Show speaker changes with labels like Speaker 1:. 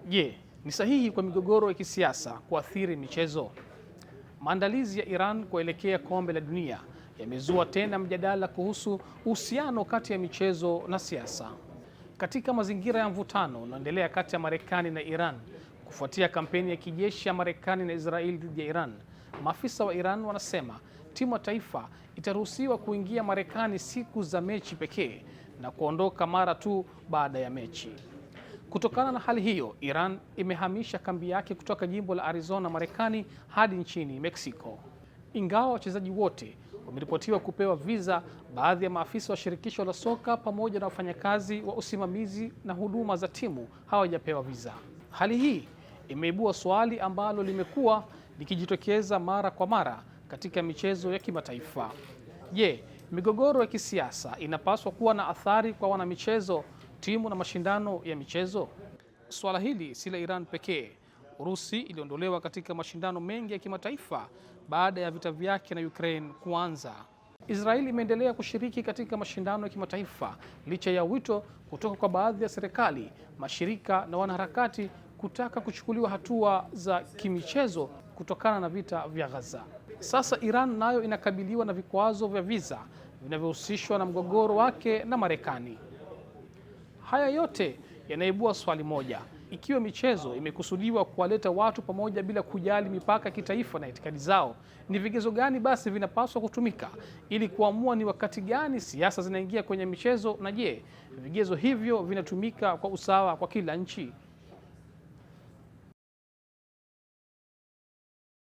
Speaker 1: Je, ni sahihi kwa migogoro ya kisiasa kuathiri michezo? Maandalizi ya Iran kuelekea kombe la dunia yamezua tena mjadala kuhusu uhusiano kati ya michezo na siasa. Katika mazingira ya mvutano unaoendelea kati ya Marekani na Iran kufuatia kampeni ya kijeshi ya Marekani na Israeli dhidi ya Iran, maafisa wa Iran wanasema timu ya taifa itaruhusiwa kuingia Marekani siku za mechi pekee na kuondoka mara tu baada ya mechi. Kutokana na hali hiyo, Iran imehamisha kambi yake kutoka jimbo la Arizona, Marekani hadi nchini Mexico. Ingawa wachezaji wote wameripotiwa kupewa visa, baadhi ya maafisa wa shirikisho la soka pamoja na wafanyakazi wa usimamizi na huduma za timu hawajapewa visa. Hali hii imeibua swali ambalo limekuwa likijitokeza mara kwa mara katika michezo ya kimataifa. Je, migogoro ya kisiasa inapaswa kuwa na athari kwa wanamichezo, timu na mashindano ya michezo? Swala hili si la Iran pekee. Urusi iliondolewa katika mashindano mengi ya kimataifa baada ya vita vyake na Ukraine kuanza. Israeli imeendelea kushiriki katika mashindano ya kimataifa licha ya wito kutoka kwa baadhi ya serikali, mashirika na wanaharakati kutaka kuchukuliwa hatua za kimichezo kutokana na vita vya Gaza. Sasa Iran nayo inakabiliwa na vikwazo vya visa vinavyohusishwa na mgogoro wake na Marekani. Haya yote yanaibua swali moja: ikiwa michezo imekusudiwa kuwaleta watu pamoja bila kujali mipaka ya kitaifa na itikadi zao, ni vigezo gani basi vinapaswa kutumika ili kuamua ni wakati gani siasa zinaingia kwenye michezo? Na je, vigezo hivyo vinatumika kwa usawa kwa kila nchi?